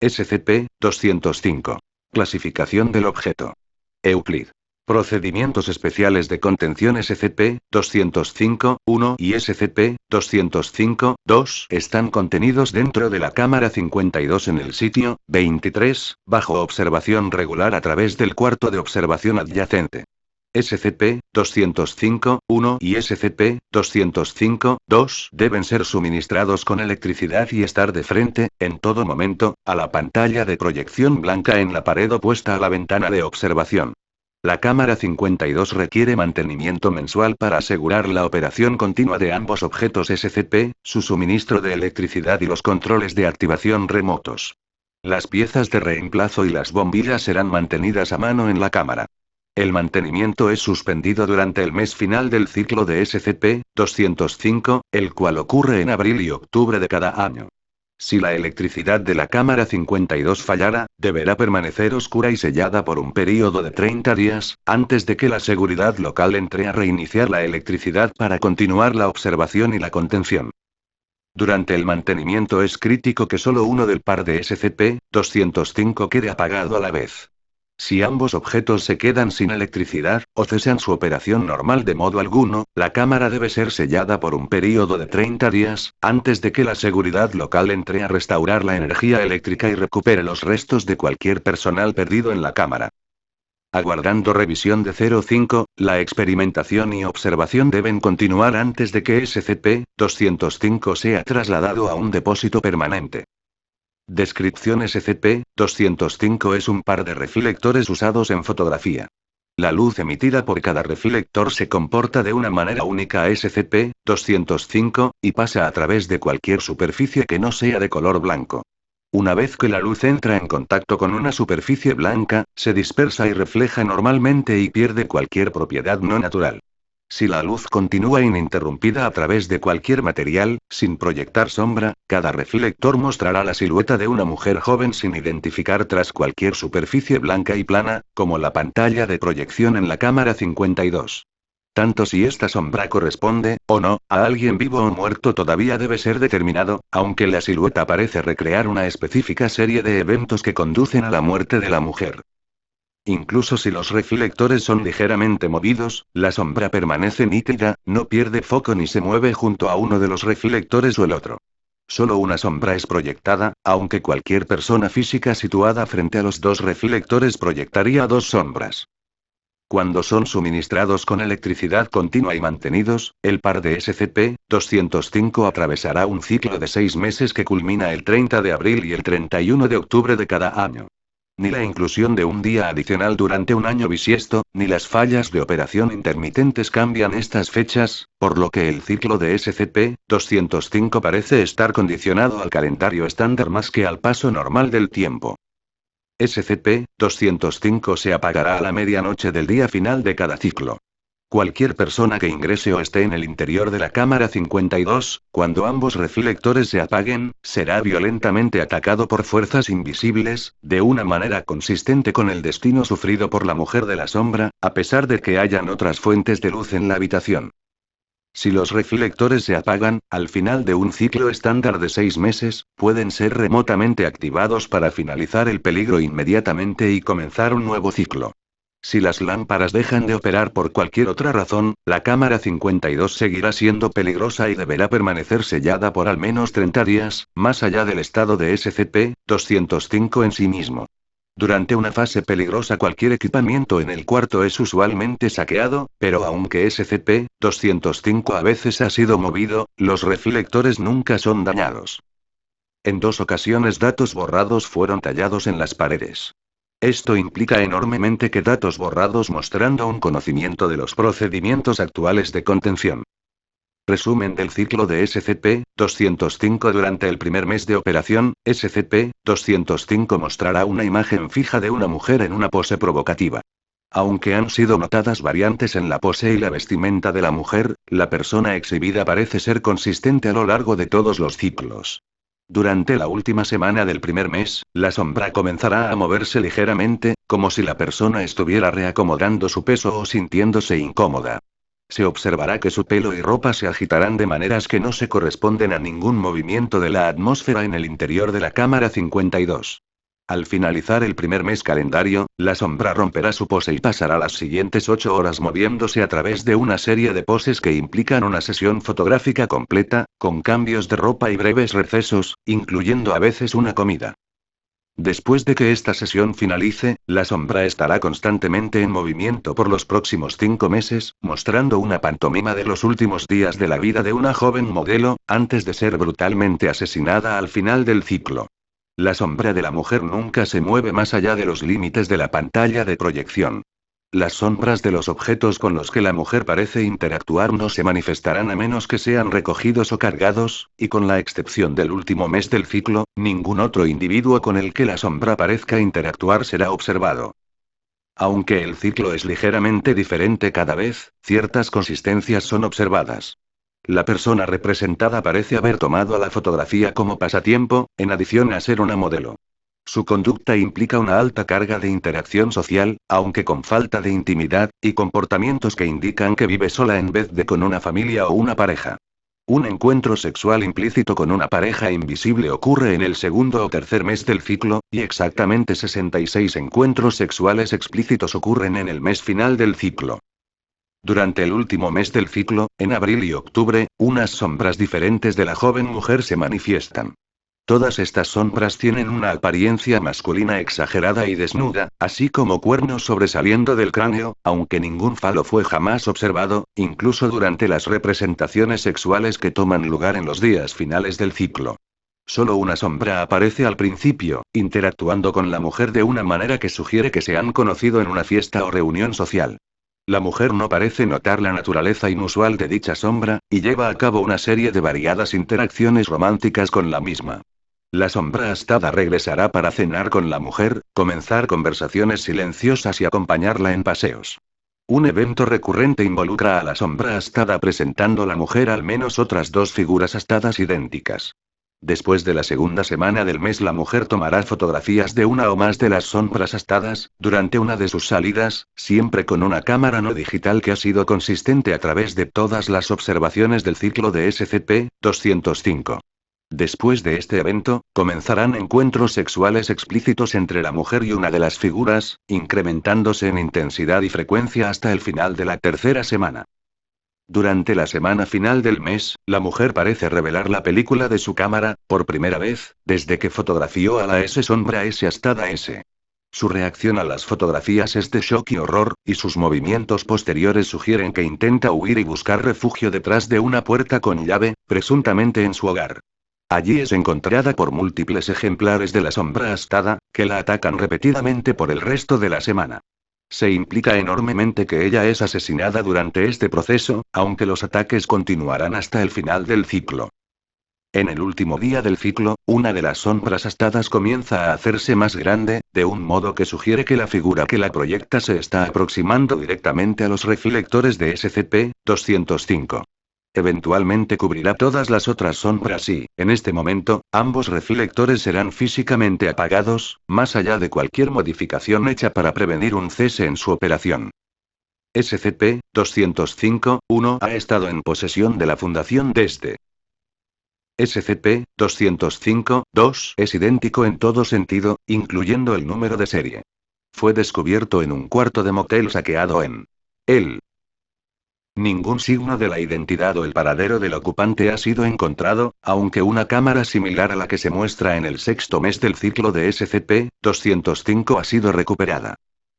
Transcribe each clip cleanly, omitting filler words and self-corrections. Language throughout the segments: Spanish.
SCP-205. Clasificación del objeto. Euclid. Procedimientos especiales de contención SCP-205-1 y SCP-205-2 están contenidos dentro de la cámara 52 en el sitio 23, bajo observación regular a través del cuarto de observación adyacente. SCP-205-1 y SCP-205-2 deben ser suministrados con electricidad y estar de frente, en todo momento, a la pantalla de proyección blanca en la pared opuesta a la ventana de observación. La cámara 52 requiere mantenimiento mensual para asegurar la operación continua de ambos objetos SCP, su suministro de electricidad y los controles de activación remotos. Las piezas de reemplazo y las bombillas serán mantenidas a mano en la cámara. El mantenimiento es suspendido durante el mes final del ciclo de SCP-205, el cual ocurre en abril y octubre de cada año. Si la electricidad de la cámara 52 fallara, deberá permanecer oscura y sellada por un período de 30 días, antes de que la seguridad local entre a reiniciar la electricidad para continuar la observación y la contención. Durante el mantenimiento es crítico que solo uno del par de SCP-205 quede apagado a la vez. Si ambos objetos se quedan sin electricidad, o cesan su operación normal de modo alguno, la cámara debe ser sellada por un período de 30 días, antes de que la seguridad local entre a restaurar la energía eléctrica y recupere los restos de cualquier personal perdido en la cámara. Aguardando revisión de 05, la experimentación y observación deben continuar antes de que SCP-205 sea trasladado a un depósito permanente. Descripción: SCP-205 es un par de reflectores usados en fotografía. La luz emitida por cada reflector se comporta de una manera única a SCP-205, y pasa a través de cualquier superficie que no sea de color blanco. Una vez que la luz entra en contacto con una superficie blanca, se dispersa y refleja normalmente y pierde cualquier propiedad no natural. Si la luz continúa ininterrumpida a través de cualquier material, sin proyectar sombra, cada reflector mostrará la silueta de una mujer joven sin identificar tras cualquier superficie blanca y plana, como la pantalla de proyección en la cámara 52. Tanto si esta sombra corresponde, o no, a alguien vivo o muerto todavía debe ser determinado, aunque la silueta parece recrear una específica serie de eventos que conducen a la muerte de la mujer. Incluso si los reflectores son ligeramente movidos, la sombra permanece nítida, no pierde foco ni se mueve junto a uno de los reflectores o el otro. Solo una sombra es proyectada, aunque cualquier persona física situada frente a los dos reflectores proyectaría dos sombras. Cuando son suministrados con electricidad continua y mantenidos, el par de SCP-205 atravesará un ciclo de 6 meses que culmina el 30 de abril y el 31 de octubre de cada año. Ni la inclusión de un día adicional durante un año bisiesto, ni las fallas de operación intermitentes cambian estas fechas, por lo que el ciclo de SCP-205 parece estar condicionado al calendario estándar más que al paso normal del tiempo. SCP-205 se apagará a la medianoche del día final de cada ciclo. Cualquier persona que ingrese o esté en el interior de la cámara 52, cuando ambos reflectores se apaguen, será violentamente atacado por fuerzas invisibles, de una manera consistente con el destino sufrido por la mujer de la sombra, a pesar de que hayan otras fuentes de luz en la habitación. Si los reflectores se apagan, al final de un ciclo estándar de 6 meses, pueden ser remotamente activados para finalizar el peligro inmediatamente y comenzar un nuevo ciclo. Si las lámparas dejan de operar por cualquier otra razón, la cámara 52 seguirá siendo peligrosa y deberá permanecer sellada por al menos 30 días, más allá del estado de SCP-205 en sí mismo. Durante una fase peligrosa cualquier equipamiento en el cuarto es usualmente saqueado, pero aunque SCP-205 a veces ha sido movido, los reflectores nunca son dañados. En 2 ocasiones datos borrados fueron tallados en las paredes. Esto implica enormemente que datos borrados mostrando un conocimiento de los procedimientos actuales de contención. Resumen del ciclo de SCP-205 durante el primer mes de operación. SCP-205 mostrará una imagen fija de una mujer en una pose provocativa. Aunque han sido notadas variantes en la pose y la vestimenta de la mujer, la persona exhibida parece ser consistente a lo largo de todos los ciclos. Durante la última semana del primer mes, la sombra comenzará a moverse ligeramente, como si la persona estuviera reacomodando su peso o sintiéndose incómoda. Se observará que su pelo y ropa se agitarán de maneras que no se corresponden a ningún movimiento de la atmósfera en el interior de la cámara 52. Al finalizar el primer mes calendario, la sombra romperá su pose y pasará las siguientes 8 horas moviéndose a través de una serie de poses que implican una sesión fotográfica completa, con cambios de ropa y breves recesos, incluyendo a veces una comida. Después de que esta sesión finalice, la sombra estará constantemente en movimiento por los próximos 5 meses, mostrando una pantomima de los últimos días de la vida de una joven modelo, antes de ser brutalmente asesinada al final del ciclo. La sombra de la mujer nunca se mueve más allá de los límites de la pantalla de proyección. Las sombras de los objetos con los que la mujer parece interactuar no se manifestarán a menos que sean recogidos o cargados, y con la excepción del último mes del ciclo, ningún otro individuo con el que la sombra parezca interactuar será observado. Aunque el ciclo es ligeramente diferente cada vez, ciertas consistencias son observadas. La persona representada parece haber tomado la fotografía como pasatiempo, en adición a ser una modelo. Su conducta implica una alta carga de interacción social, aunque con falta de intimidad, y comportamientos que indican que vive sola en vez de con una familia o una pareja. Un encuentro sexual implícito con una pareja invisible ocurre en el segundo o tercer mes del ciclo, y exactamente 66 encuentros sexuales explícitos ocurren en el mes final del ciclo. Durante el último mes del ciclo, en abril y octubre, unas sombras diferentes de la joven mujer se manifiestan. Todas estas sombras tienen una apariencia masculina exagerada y desnuda, así como cuernos sobresaliendo del cráneo, aunque ningún falo fue jamás observado, incluso durante las representaciones sexuales que toman lugar en los días finales del ciclo. Solo una sombra aparece al principio, interactuando con la mujer de una manera que sugiere que se han conocido en una fiesta o reunión social. La mujer no parece notar la naturaleza inusual de dicha sombra, y lleva a cabo una serie de variadas interacciones románticas con la misma. La sombra astada regresará para cenar con la mujer, comenzar conversaciones silenciosas y acompañarla en paseos. Un evento recurrente involucra a la sombra astada presentando a la mujer al menos otras 2 figuras astadas idénticas. Después de la segunda semana del mes la mujer tomará fotografías de una o más de las sombras astadas, durante una de sus salidas, siempre con una cámara no digital que ha sido consistente a través de todas las observaciones del ciclo de SCP-205. Después de este evento, comenzarán encuentros sexuales explícitos entre la mujer y una de las figuras, incrementándose en intensidad y frecuencia hasta el final de la tercera semana. Durante la semana final del mes, la mujer parece revelar la película de su cámara, por primera vez, desde que fotografió a la sombra astada S. Su reacción a las fotografías es de shock y horror, y sus movimientos posteriores sugieren que intenta huir y buscar refugio detrás de una puerta con llave, presuntamente en su hogar. Allí es encontrada por múltiples ejemplares de la sombra astada, que la atacan repetidamente por el resto de la semana. Se implica enormemente que ella es asesinada durante este proceso, aunque los ataques continuarán hasta el final del ciclo. En el último día del ciclo, una de las sombras astadas comienza a hacerse más grande, de un modo que sugiere que la figura que la proyecta se está aproximando directamente a los reflectores de SCP-205. Eventualmente cubrirá todas las otras sombras y, en este momento, ambos reflectores serán físicamente apagados, más allá de cualquier modificación hecha para prevenir un cese en su operación. SCP-205-1 ha estado en posesión de la Fundación desde. SCP-205-2 es idéntico en todo sentido, incluyendo el número de serie. Fue descubierto en un cuarto de motel saqueado en el. Ningún signo de la identidad o el paradero del ocupante ha sido encontrado, aunque una cámara similar a la que se muestra en el sexto mes del ciclo de SCP-205 ha sido recuperada.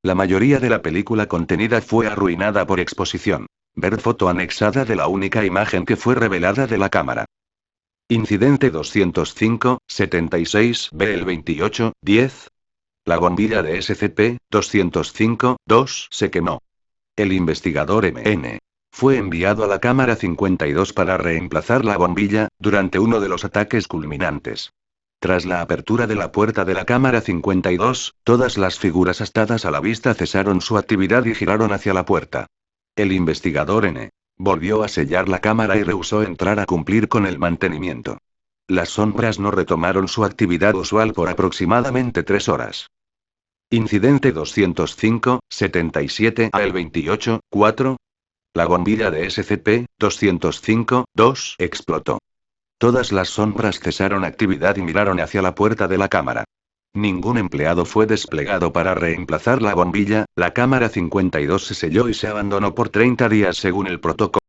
La mayoría de la película contenida fue arruinada por exposición. Ver foto anexada de la única imagen que fue revelada de la cámara. Incidente 205-76 B el 28-10. La bombilla de SCP-205-2 se quemó. El investigador MN. Fue enviado a la cámara 52 para reemplazar la bombilla, durante uno de los ataques culminantes. Tras la apertura de la puerta de la cámara 52, todas las figuras astadas a la vista cesaron su actividad y giraron hacia la puerta. El investigador N. volvió a sellar la cámara y rehusó entrar a cumplir con el mantenimiento. Las sombras no retomaron su actividad usual por aproximadamente 3 horas. Incidente 205-77 a el 28-4. La bombilla de SCP-205-2 explotó. Todas las sombras cesaron actividad y miraron hacia la puerta de la cámara. Ningún empleado fue desplegado para reemplazar la bombilla, la cámara 52 se selló y se abandonó por 30 días según el protocolo.